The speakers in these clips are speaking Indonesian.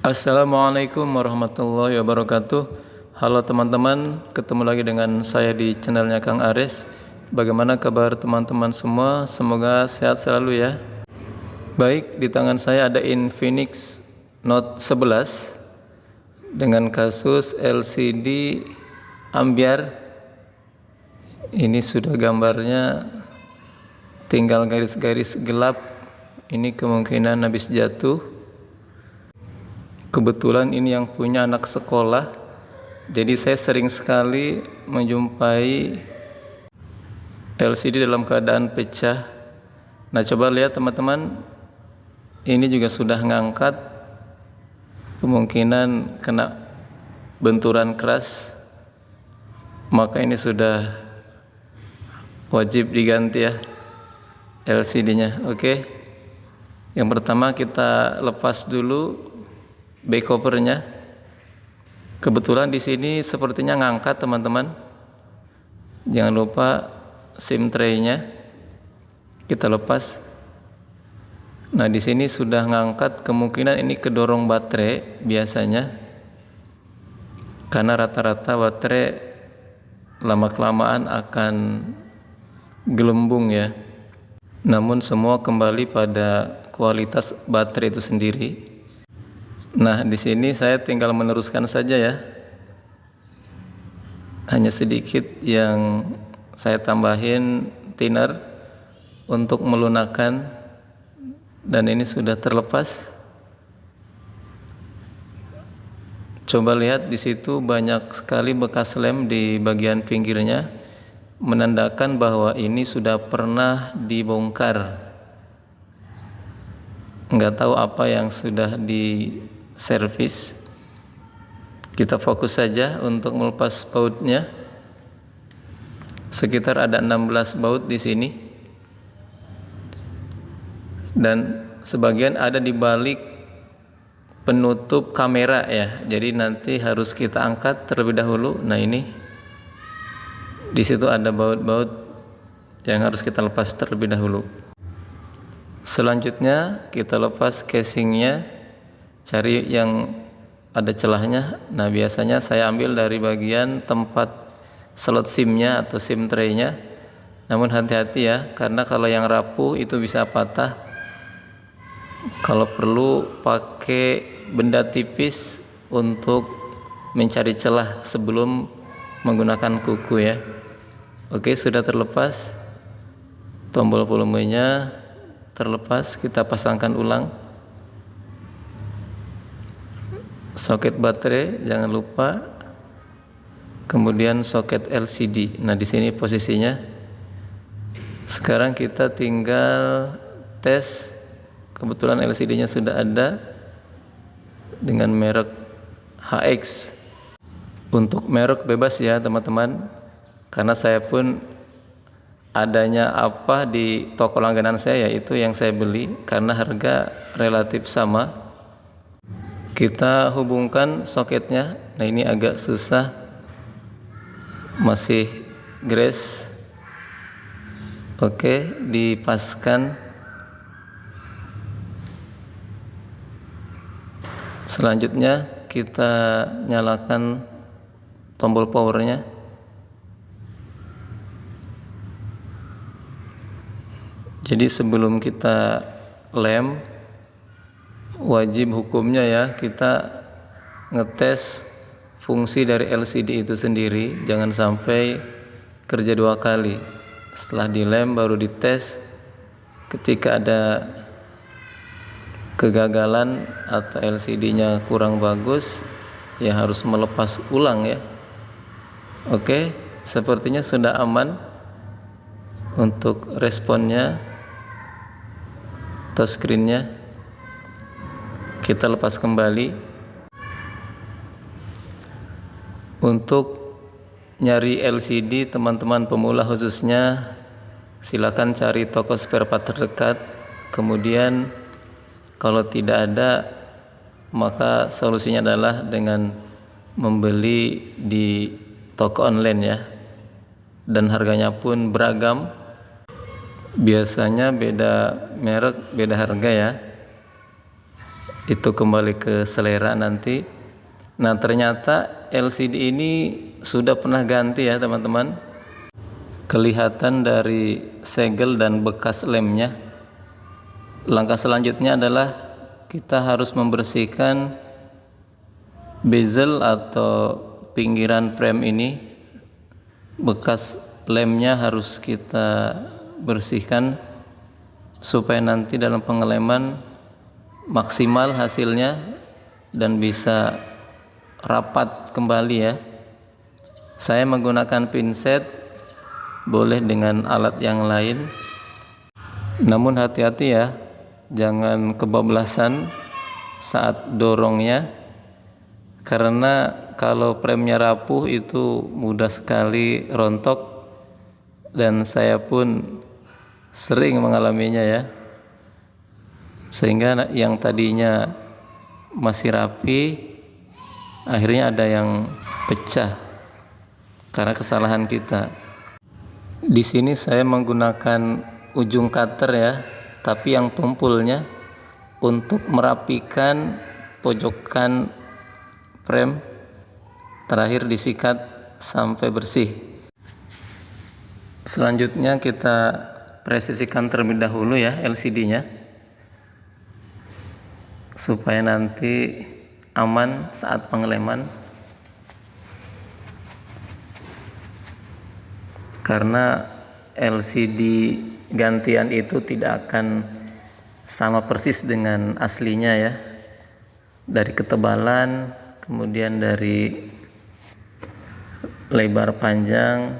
Assalamualaikum warahmatullahi wabarakatuh. Halo teman-teman, ketemu lagi dengan saya di channelnya Kang Aris. Bagaimana kabar teman-teman semua? Semoga sehat selalu ya. Baik, di tangan saya ada Infinix Note 11 dengan kasus LCD ambiar. Ini sudah gambarnya tinggal garis-garis gelap. Ini kemungkinan habis jatuh. Kebetulan ini yang punya anak sekolah, jadi saya sering sekali menjumpai LCD dalam keadaan pecah. Nah, coba lihat teman-teman, ini juga sudah ngangkat, kemungkinan kena benturan keras, maka ini sudah wajib diganti ya LCD-nya. Oke, yang pertama kita lepas dulu back covernya. Kebetulan di sini sepertinya ngangkat teman-teman. Jangan lupa SIM tray-nya kita lepas. Nah, di sini sudah ngangkat, kemungkinan ini kedorong baterai biasanya. Karena rata-rata baterai lama-kelamaan akan gelembung ya. Namun semua kembali pada kualitas baterai itu sendiri. Nah, di sini saya tinggal meneruskan saja ya. Hanya sedikit yang saya tambahin thinner untuk melunakkan, dan ini sudah terlepas. Coba lihat di situ banyak sekali bekas lem di bagian pinggirnya, menandakan bahwa ini sudah pernah dibongkar. Nggak tahu apa yang sudah di servis. Kita fokus saja untuk melepas bautnya. Sekitar ada 16 baut di sini, dan sebagian ada di balik penutup kamera ya. Jadi nanti harus kita angkat terlebih dahulu. Nah, ini di situ ada baut-baut yang harus kita lepas terlebih dahulu. Selanjutnya kita lepas casingnya, cari yang ada celahnya. Nah, biasanya saya ambil dari bagian tempat slot SIM-nya atau SIM tray-nya. Namun hati-hati ya, karena kalau yang rapuh itu bisa patah. Kalau perlu pakai benda tipis untuk mencari celah sebelum menggunakan kuku ya. Oke, sudah terlepas. Tombol volumenya terlepas, kita pasangkan ulang. Soket baterai jangan lupa. Kemudian soket LCD. Nah, di sini posisinya. Sekarang kita tinggal tes. Kebetulan LCD-nya sudah ada dengan merek HX. Untuk merek bebas ya teman-teman, karena saya pun adanya apa di toko langganan saya, yaitu yang saya beli karena harga relatif sama. Kita hubungkan soketnya. Nah, ini agak susah, masih gres. Oke, dipaskan. Selanjutnya kita nyalakan tombol powernya. Jadi sebelum kita lem, wajib hukumnya ya, kita ngetes fungsi dari LCD itu sendiri. Jangan sampai kerja dua kali. Setelah dilem baru dites. Ketika ada kegagalan atau LCD-nya kurang bagus, ya harus melepas ulang ya. Oke, sepertinya sudah aman untuk responnya. Touchscreen-nya kita lepas kembali. Untuk nyari LCD teman-teman pemula khususnya, silakan cari toko spare part terdekat. Kemudian kalau tidak ada, maka solusinya adalah dengan membeli di toko online ya, dan harganya pun beragam. Biasanya beda merek, beda harga ya. itu kembali ke selera nanti. Nah, ternyata LCD ini sudah pernah ganti ya teman-teman. Kelihatan dari segel dan bekas lemnya. Langkah selanjutnya adalah kita harus membersihkan bezel atau pinggiran frame ini. Bekas lemnya harus kita bersihkan supaya nanti dalam pengeleman maksimal hasilnya dan bisa rapat kembali ya. Saya menggunakan pinset, boleh dengan alat yang lain. Namun hati-hati ya, jangan kebablasan saat dorongnya, karena kalau premnya rapuh itu mudah sekali rontok, dan saya pun sering mengalaminya ya. Sehingga yang tadinya masih rapi akhirnya ada yang pecah karena kesalahan kita. Di sini saya menggunakan ujung cutter ya, tapi yang tumpulnya untuk merapikan pojokan frame. Terakhir disikat sampai bersih. Selanjutnya kita presisikan terlebih dahulu ya LCD-nya, supaya nanti aman saat pengeleman. Karena LCD gantian itu tidak akan sama persis dengan aslinya ya, dari ketebalan, kemudian dari lebar panjang.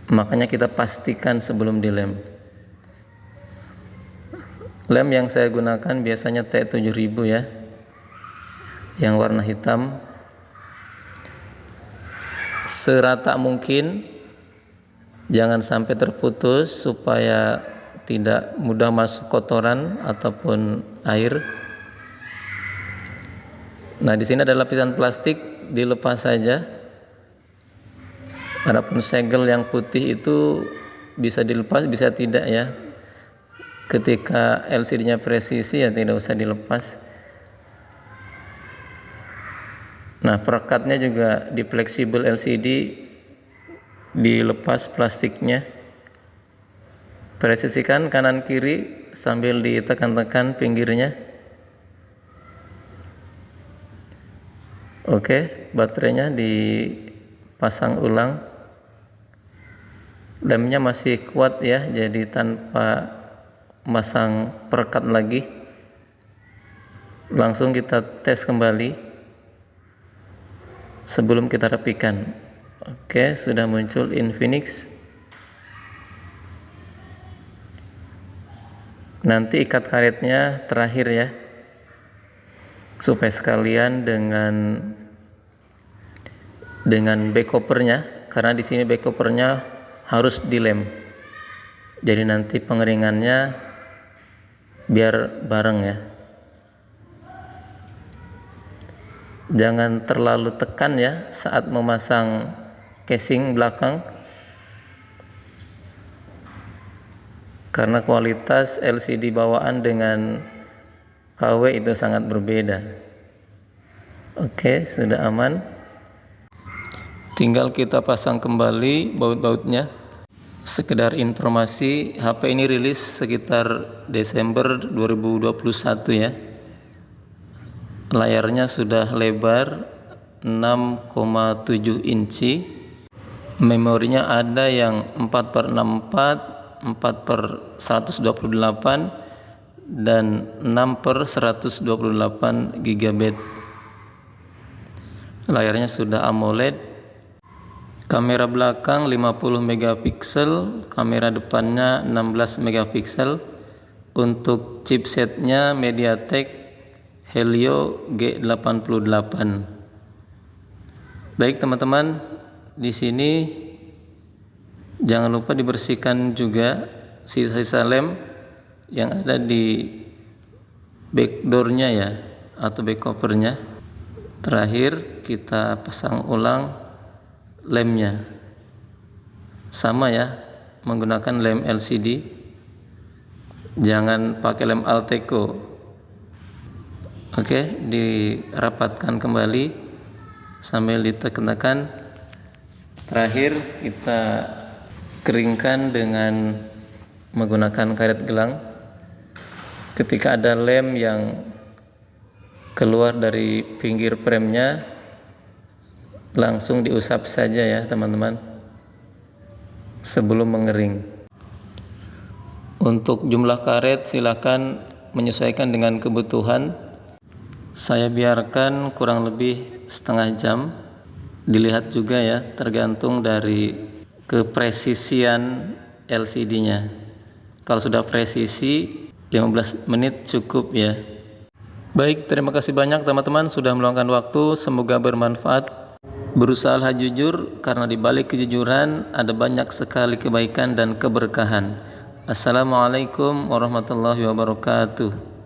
Makanya kita pastikan sebelum dilem. Lem yang saya gunakan biasanya T7000 ya, yang warna hitam. Serata mungkin, jangan sampai terputus supaya tidak mudah masuk kotoran ataupun air. Nah, di sini ada lapisan plastik, dilepas saja. Adapun segel yang putih itu bisa dilepas, bisa tidak ya. Ketika LCD-nya presisi ya tidak usah dilepas. Nah, perekatnya juga di fleksibel LCD dilepas plastiknya. Presisikan kanan kiri sambil ditekan-tekan pinggirnya. Oke, baterainya dipasang ulang. Lemnya masih kuat ya, jadi tanpa masang perekat lagi. Langsung kita tes kembali sebelum kita rapikan. Oke, sudah muncul Infinix. Nanti ikat karetnya terakhir ya, supaya sekalian dengan back covernya, karena di sini back covernya harus dilem. Jadi nanti pengeringannya biar bareng ya. Jangan terlalu tekan ya saat memasang casing belakang, karena kualitas LCD bawaan dengan KW itu sangat berbeda. Oke, sudah aman. Tinggal kita pasang kembali baut-bautnya. Sekedar informasi, HP ini rilis sekitar Desember 2021 ya. Layarnya sudah lebar 6,7 inci. Memorinya ada yang 4/64, 4/128, dan 6/128 GB. Layarnya sudah AMOLED. Kamera belakang 50 megapiksel, kamera depannya 16 megapiksel. Untuk chipsetnya MediaTek Helio G88. Baik teman-teman, di sini jangan lupa dibersihkan juga sisa-sisa lem yang ada di backdoornya ya, atau back covernya. Terakhir kita pasang ulang lemnya. Sama ya, menggunakan lem LCD. Jangan pakai lem Alteco. Oke, dirapatkan kembali sambil ditekan-tekan. Terakhir kita keringkan dengan menggunakan karet gelang. Ketika ada lem yang keluar dari pinggir premnya, langsung diusap saja ya teman-teman sebelum mengering. Untuk jumlah karet silakan menyesuaikan dengan kebutuhan. Saya biarkan kurang lebih setengah jam. Dilihat juga ya, tergantung dari kepresisian LCD-nya. Kalau sudah presisi 15 menit cukup ya. Baik, terima kasih banyak teman-teman sudah meluangkan waktu, semoga bermanfaat. Berusaha jujur, karena di balik kejujuran ada banyak sekali kebaikan dan keberkahan. Assalamualaikum warahmatullahi wabarakatuh.